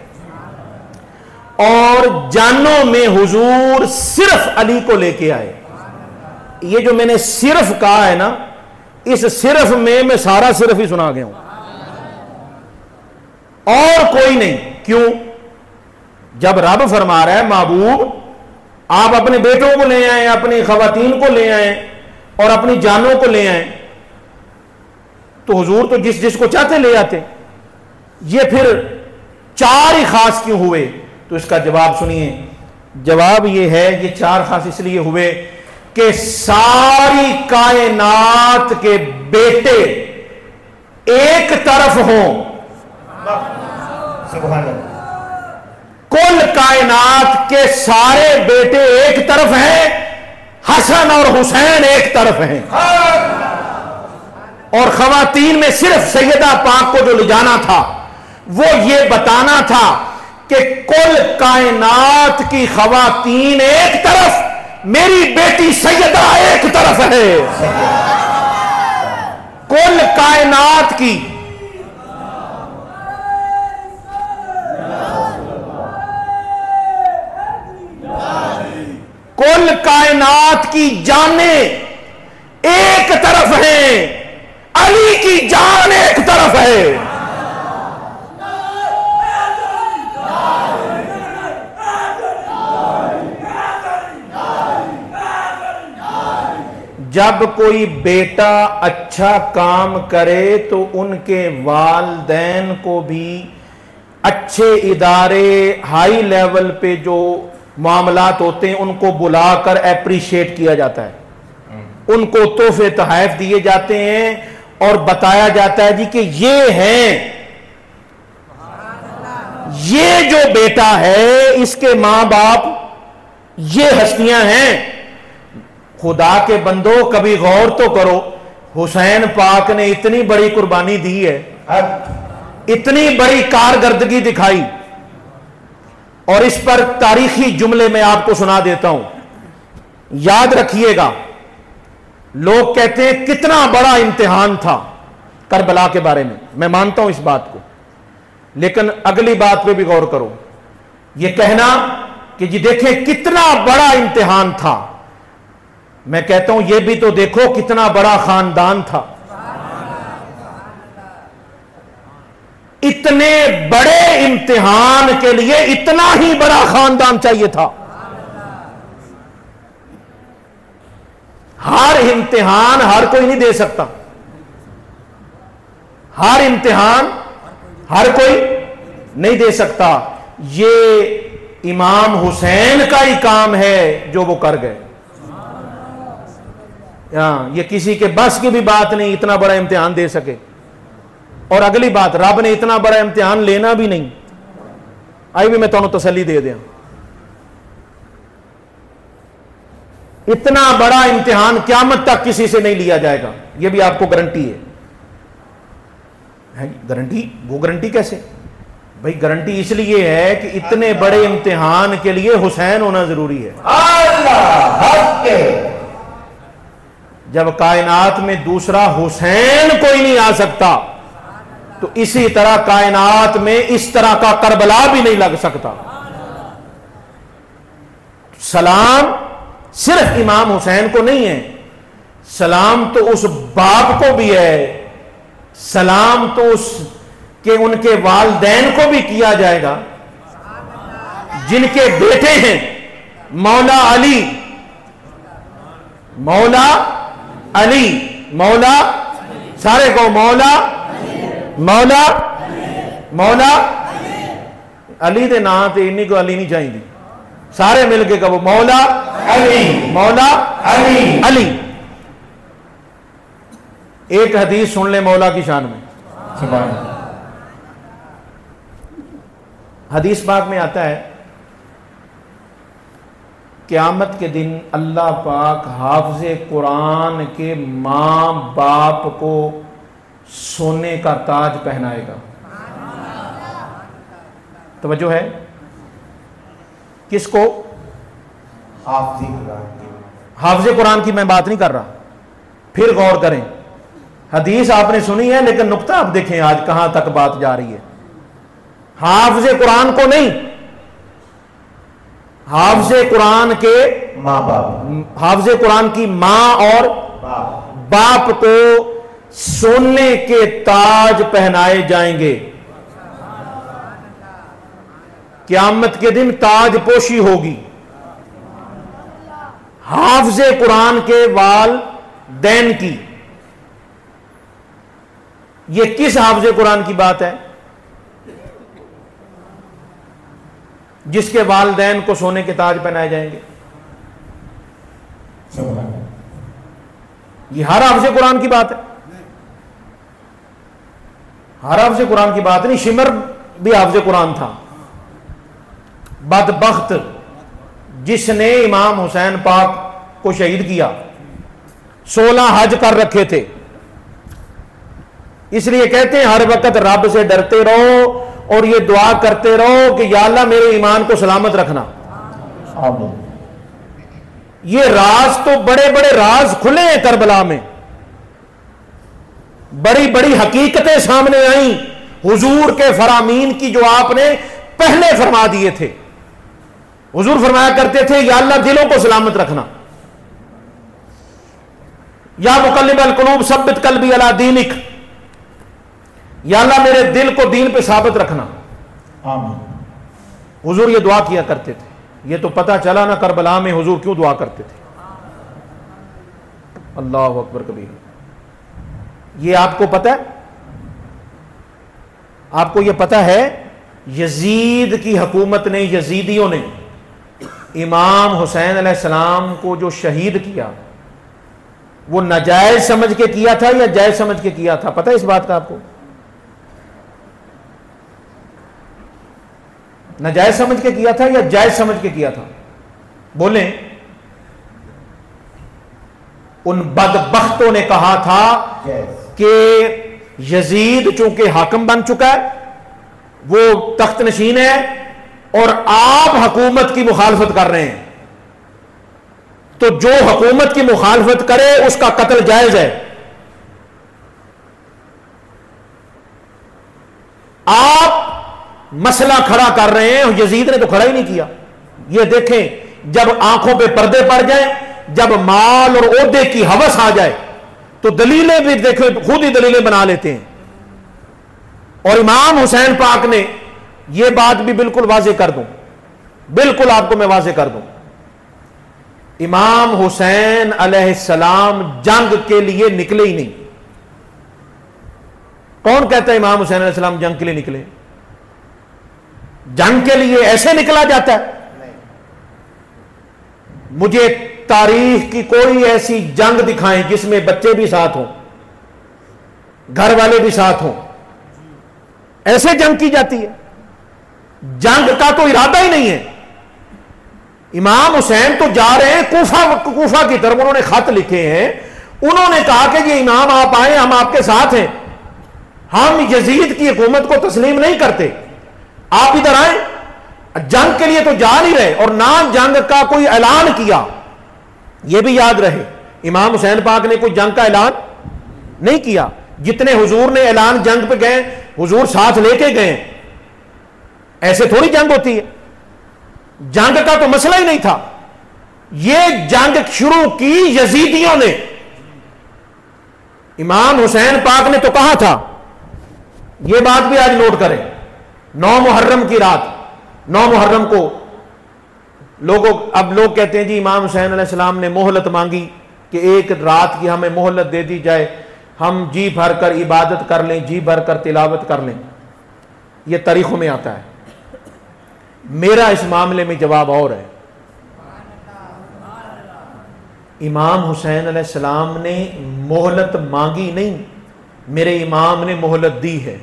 اور جانوں میں حضور صرف علی کو لے کے آئے۔ یہ جو میں نے صرف کہا ہے نا، اس صرف میں سارا صرف ہی سنا گیا ہوں، اور کوئی نہیں۔ کیوں؟ جب رب فرما رہا ہے محبوب آپ اپنے بیٹوں کو لے آئیں، اپنی خواتین کو لے آئیں، اور اپنی جانوں کو لے آئیں، تو حضور تو جس کو چاہتے لے آتے، یہ پھر 4 ہی خاص کیوں ہوئے؟ تو اس کا جواب سنیے۔ جواب یہ ہے، یہ 4 خاص اس لیے ہوئے کہ ساری کائنات کے بیٹے ایک طرف ہوں، سبحان اللہ، کل کائنات کے سارے بیٹے ایک طرف ہیں، حسن اور حسین ایک طرف ہیں، اور خواتین میں صرف سیدہ پاک کو جو لے جانا تھا وہ یہ بتانا تھا کہ کل کائنات کی خواتین ایک طرف، میری بیٹی سیدہ ایک طرف ہے، کل کائنات کی کل کائنات کی جانیں ایک طرف ہیں، علی کی جان ایک طرف ہے۔ جب کوئی بیٹا اچھا کام کرے تو ان کے والدین کو بھی اچھے ادارے ہائی لیول پہ جو معاملات ہوتے ہیں ان کو بلا کر اپریشیٹ کیا جاتا ہے، ان کو تحفے تحائف دیے جاتے ہیں اور بتایا جاتا ہے جی کہ یہ ہیں، یہ جو بیٹا ہے اس کے ماں باپ یہ ہستیاں ہیں۔ خدا کے بندو کبھی غور تو کرو، حسین پاک نے اتنی بڑی قربانی دی ہے، اتنی بڑی کارکردگی دکھائی، اور اس پر تاریخی جملے میں آپ کو سنا دیتا ہوں، یاد رکھیے گا۔ لوگ کہتے ہیں کتنا بڑا امتحان تھا کربلا کے بارے میں مانتا ہوں اس بات کو، لیکن اگلی بات پہ بھی غور کرو۔ یہ کہنا کہ جی دیکھیں کتنا بڑا امتحان تھا، میں کہتا ہوں یہ بھی تو دیکھو کتنا بڑا خاندان تھا۔ اتنے بڑے امتحان کے لیے اتنا ہی بڑا خاندان چاہیے تھا۔ ہر امتحان ہر کوئی نہیں دے سکتا، ہر امتحان ہر کوئی نہیں دے سکتا۔ یہ امام حسین کا ہی کام ہے جو وہ کر گئے، یہ کسی کے بس کی بھی بات نہیں اتنا بڑا امتحان دے سکے۔ اور اگلی بات، رب نے اتنا بڑا امتحان لینا بھی نہیں۔ آئی بھی میں تمہیں تسلی دے دیا، اتنا بڑا امتحان قیامت تک کسی سے نہیں لیا جائے گا، یہ بھی آپ کو گارنٹی ہے۔ گارنٹی؟ وہ گارنٹی کیسے بھائی؟ گارنٹی اس لیے ہے کہ اتنے بڑے امتحان کے لیے حسین ہونا ضروری ہے۔ جب کائنات میں دوسرا حسین کوئی نہیں آ سکتا تو اسی طرح کائنات میں اس طرح کا کربلا بھی نہیں لگ سکتا۔ سلام صرف امام حسین کو نہیں ہے، سلام تو اس باپ کو بھی ہے، سلام تو اس کے ان کے والدین کو بھی کیا جائے گا جن کے بیٹے ہیں مولا علی، مولا علی، مولا، سارے کو مولا، مولا، مولا علی دے نام تے انہی کو علی نہیں چاہیے، سارے مل کے کہو مولا علی، مولا علی، علی۔ ایک حدیث سن لیں مولا کی شان میں۔ سبحان اللہ۔ حدیث پاک میں آتا ہے قیامت کے دن اللہ پاک حافظ قرآن کے ماں باپ کو سونے کا تاج پہنائے گا۔ توجہ ہے؟ کس کو؟ حافظ قرآن کی میں بات نہیں کر رہا، پھر غور کریں۔ حدیث آپ نے سنی ہے لیکن نقطہ آپ دیکھیں آج کہاں تک بات جا رہی ہے۔ حافظ قرآن کو نہیں، حافظ قرآن کے ماں باپ، حافظ قرآن کی ماں اور باپ کو سونے کے تاج پہنائے جائیں گے۔ قیامت کے دن تاج پوشی ہوگی حافظ قرآن کے والدین کی۔ یہ کس حافظ قرآن کی بات ہے؟ جس کے والدین کو سونے کے تاج پہنائے جائیں گے۔ یہ ہر حافظ قرآن کی بات ہے، ہر حافظ قرآن کی بات نہیں۔ شمر بھی حافظ قرآن تھا، بدبخت جس نے امام حسین پاک کو شہید کیا، 16 حج کر رکھے تھے۔ اس لیے کہتے ہیں ہر وقت رب سے ڈرتے رہو اور یہ دعا کرتے رہو کہ یا اللہ میرے ایمان کو سلامت رکھنا۔ یہ راز تو بڑے بڑے راز کھلے ہیں کربلا میں، بڑی بڑی حقیقتیں سامنے آئیں حضور کے فرامین کی جو آپ نے پہلے فرما دیے تھے۔ حضور فرمایا کرتے تھے یا اللہ دلوں کو سلامت رکھنا، یا مقلب القلوب ثبت قلبی علی دینک، یا اللہ میرے دل کو دین پہ ثابت رکھنا۔ آمین۔ حضور یہ دعا کیا کرتے تھے۔ یہ تو پتہ چلا نا کربلا میں حضور کیوں دعا کرتے تھے۔ اللہ اکبر کبیر. یہ آپ کو پتہ ہے، آپ کو یہ پتہ ہے یزید کی حکومت نے، یزیدیوں نے امام حسین علیہ السلام کو جو شہید کیا وہ ناجائز سمجھ کے کیا تھا یا جائز سمجھ کے کیا تھا؟ پتہ ہے اس بات کا آپ کو؟ ناجائز سمجھ کے کیا تھا یا جائز سمجھ کے کیا تھا؟ بولیں. ان بدبختوں نے کہا تھا کہ یزید چونکہ حاکم بن چکا ہے، وہ تخت نشین ہے، اور آپ حکومت کی مخالفت کر رہے ہیں، تو جو حکومت کی مخالفت کرے اس کا قتل جائز ہے. آپ مسئلہ کھڑا کر رہے ہیں، یزید نے تو کھڑا ہی نہیں کیا. یہ دیکھیں، جب آنکھوں پہ پردے پڑ جائیں، جب مال اور عہدے کی ہوس آ جائے تو دلیلیں بھی دیکھیں، خود ہی دلیلیں بنا لیتے ہیں. اور امام حسین پاک نے یہ بات بھی بالکل واضح کر دوں، بالکل آپ کو میں واضح کر دوں، امام حسین علیہ السلام جنگ کے لیے نکلے ہی نہیں. کون کہتا ہے امام حسین علیہ السلام جنگ کے لیے نکلے؟ جنگ کے لیے ایسے نکلا جاتا ہے؟ مجھے تاریخ کی کوئی ایسی جنگ دکھائیں جس میں بچے بھی ساتھ ہوں، گھر والے بھی ساتھ ہوں. ایسے جنگ کی جاتی ہے؟ جنگ کا تو ارادہ ہی نہیں ہے. امام حسین تو جا رہے ہیں کوفہ کی طرف، انہوں نے خط لکھے ہیں، انہوں نے کہا کہ یہ امام آپ آئیں، ہم آپ کے ساتھ ہیں، ہم یزید کی حکومت کو تسلیم نہیں کرتے، آپ ادھر آئیں. جنگ کے لیے تو جا نہیں رہے، اور نہ جنگ کا کوئی اعلان کیا. یہ بھی یاد رہے، امام حسین پاک نے کوئی جنگ کا اعلان نہیں کیا. جتنے حضور نے اعلان جنگ پہ گئے، حضور ساتھ لے کے گئے. ایسے تھوڑی جنگ ہوتی ہے، جنگ کا تو مسئلہ ہی نہیں تھا. یہ جنگ شروع کی یزیدیوں نے. امام حسین پاک نے تو کہا تھا، یہ بات بھی آج نوٹ کریں، 9 محرم کی رات، 9 محرم کو اب لوگ کہتے ہیں جی امام حسین علیہ السلام نے مہلت مانگی کہ ایک رات کی ہمیں مہلت دے دی جائے، ہم جی بھر کر عبادت کر لیں، جی بھر کر تلاوت کر لیں. یہ تاریخوں میں آتا ہے. میرا اس معاملے میں جواب اور ہے. امام حسین علیہ السلام نے مہلت مانگی نہیں، میرے امام نے مہلت دی ہے.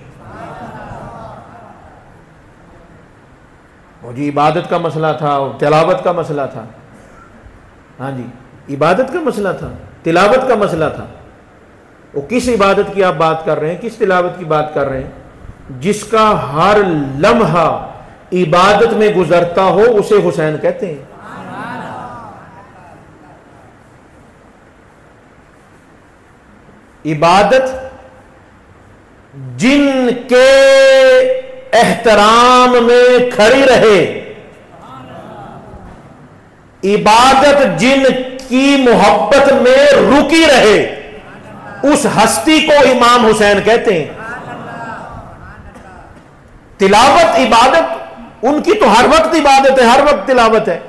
اور جی عبادت کا مسئلہ تھا، تلاوت کا مسئلہ تھا. ہاں جی، عبادت کا مسئلہ تھا، تلاوت کا مسئلہ تھا. وہ کس عبادت کی آپ بات کر رہے ہیں، کس تلاوت کی بات کر رہے ہیں؟ جس کا ہر لمحہ عبادت میں گزرتا ہو اسے حسین کہتے ہیں. عبادت جن کے احترام میں کھڑی رہے، عبادت جن کی محبت میں رکی رہے، اس ہستی کو امام حسین کہتے ہیں. تلاوت عبادت ان کی تو ہر وقت عبادت ہے، ہر وقت تلاوت ہے.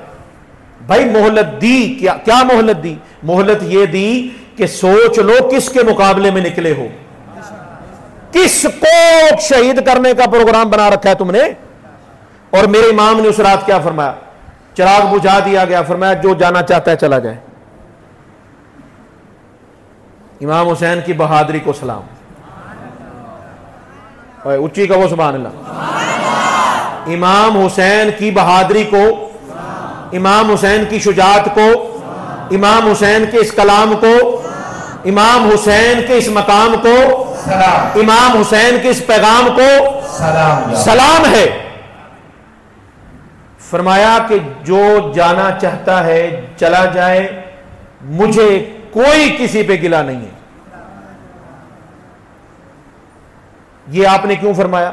بھائی مہلت دی، کیا مہلت دی؟ مہلت یہ دی کہ سوچ لو کس کے مقابلے میں نکلے ہو، کس کو شہید کرنے کا پروگرام بنا رکھا ہے تم نے. اور میرے امام نے اس رات کیا فرمایا؟ چراغ بجھا دیا گیا، فرمایا جو جانا چاہتا ہے چلا جائے. امام حسین die بہادری کو سلام. اچھی کہو سبحان اللہ. امام حسین کی بہادری کو، امام حسین کی شجاعت کو، امام حسین کے اس کلام کو، امام حسین کے اس مقام کو، امام حسین کے اس پیغام کو سلام ہے. فرمایا کہ جو جانا چاہتا ہے چلا جائے، مجھے کوئی کسی پہ گلہ نہیں ہے. یہ آپ نے کیوں فرمایا؟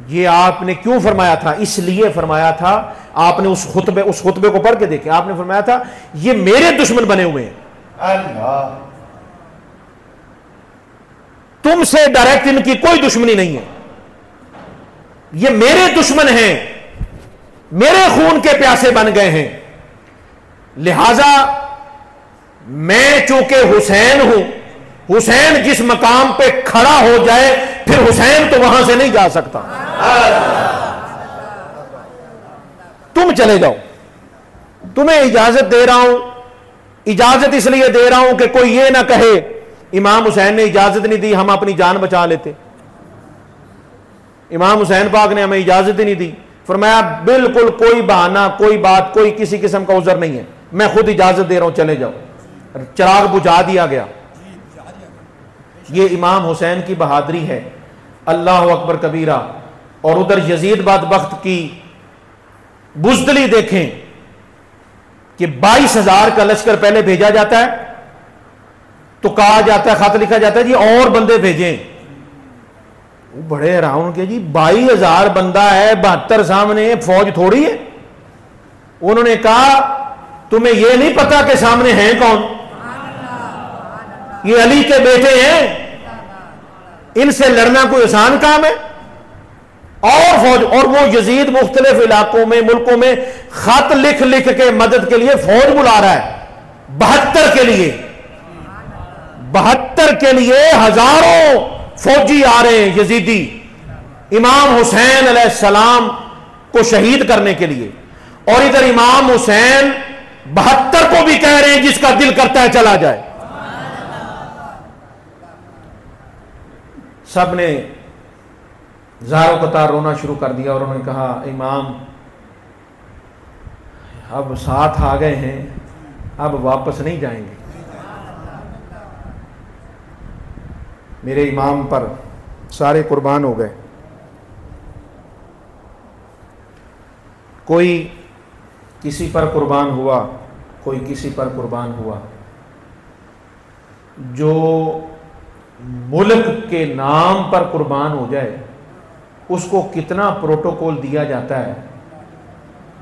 یہ آپ نے کیوں فرمایا تھا؟ اس لیے فرمایا تھا، آپ نے اس خطبے کو پڑھ کے دیکھیں. آپ نے فرمایا تھا یہ میرے دشمن بنے ہوئے ہیں، اللہ، تم سے ڈائریکٹ ان کی کوئی دشمنی نہیں ہے، یہ میرے دشمن ہیں، میرے خون کے پیاسے بن گئے ہیں، لہذا میں چونکہ حسین ہوں، حسین جس مقام پہ کھڑا ہو جائے پھر حسین تو وہاں سے نہیں جا سکتا، تم چلے جاؤ، تمہیں اجازت دے رہا ہوں، اجازت اس لیے دے رہا ہوں کہ کوئی یہ نہ کہے امام حسین نے اجازت نہیں دی ہم اپنی جان بچا لیتے، امام حسین پاک نے ہمیں اجازت ہی نہیں دی، فرمایا بالکل کوئی بہانہ، کوئی بات، کوئی کسی قسم کا عذر نہیں ہے، میں خود اجازت دے رہا ہوں، چلے جاؤ، چراغ بجھا دیا گیا۔ یہ امام حسین کی بہادری ہے، اللہ اکبر کبیرہ۔ اور ادھر یزید بدبخت کی بزدلی دیکھیں کہ 22,000 کا لشکر پہلے بھیجا جاتا ہے تو کہا جاتا ہے، خط لکھا جاتا ہے جی اور بندے بھیجیں، وہ بڑے حیران کہ جی 22,000 بندہ ہے، 72 سامنے، فوج تھوڑی ہے۔ انہوں نے کہا تمہیں یہ نہیں پتا کہ سامنے ہیں کون؟ یہ علی کے بیٹے ہیں، ان سے لڑنا کوئی آسان کام ہے؟ اور فوج، اور وہ یزید مختلف علاقوں میں، ملکوں میں خط لکھ لکھ کے مدد کے لیے فوج بلا رہا ہے، 72 کے لیے، 72 کے لیے ہزاروں فوجی آ رہے ہیں یزیدی امام حسین علیہ السلام کو شہید کرنے کے لیے، اور ادھر امام حسین 72 کو بھی کہہ رہے ہیں جس کا دل کرتا ہے چلا جائے۔ سب نے زاروں قطار رونا شروع کر دیا اور انہوں نے کہا امام اب ساتھ آ گئے ہیں، اب واپس نہیں جائیں گے۔ میرے امام پر سارے قربان ہو گئے، کوئی کسی پر قربان ہوا، کوئی کسی پر قربان ہوا۔ جو ملک کے نام پر قربان ہو جائے اس کو کتنا پروٹوکول دیا جاتا ہے،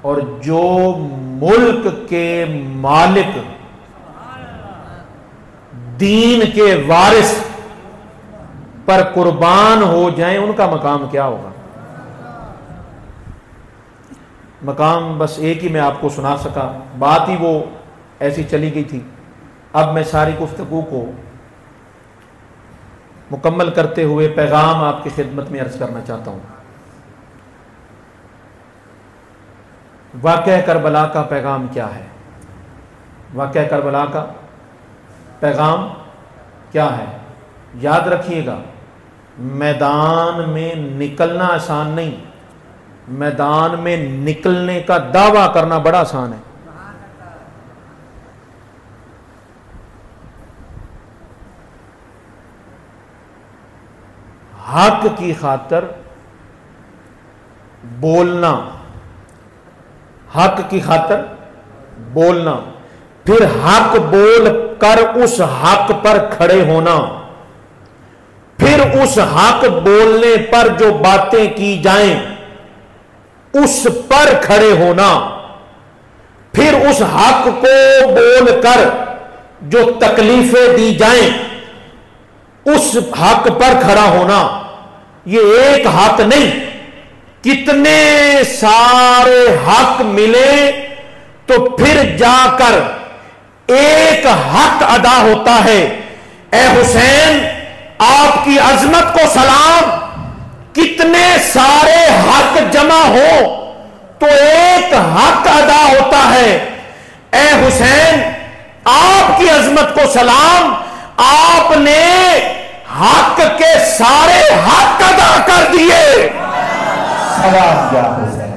اور جو ملک کے مالک، دین کے وارث پر قربان ہو جائیں ان کا مقام کیا ہوگا۔ مقام بس ایک ہی میں آپ کو سنا سکا، بات ہی وہ ایسی چلی گئی تھی۔ اب میں ساری گفتگو کو مکمل کرتے ہوئے پیغام آپ کی خدمت میں عرض کرنا چاہتا ہوں۔ واقعہ کربلا کا پیغام کیا ہے؟ واقعہ کربلا کا پیغام کیا ہے؟ یاد رکھیے گا، میدان میں نکلنا آسان نہیں، میدان میں نکلنے کا دعویٰ کرنا بڑا آسان ہے۔ حق کی خاطر بولنا، حق کی خاطر بولنا، پھر حق بول کر اس حق پر کھڑے ہونا، پھر اس حق بولنے پر جو باتیں کی جائیں اس پر کھڑے ہونا، پھر اس حق کو بول کر جو تکلیفیں دی جائیں اس حق پر کھڑا ہونا۔ یہ ایک حق نہیں، کتنے سارے حق ملے تو پھر جا کر ایک حق ادا ہوتا ہے۔ اے حسین آپ کی عظمت کو سلام، کتنے سارے حق جمع ہو تو ایک حق ادا ہوتا ہے۔ اے حسین آپ کی عظمت کو سلام، آپ نے حق کے سارے حق ادا کر دیے۔ سلام یا حسین۔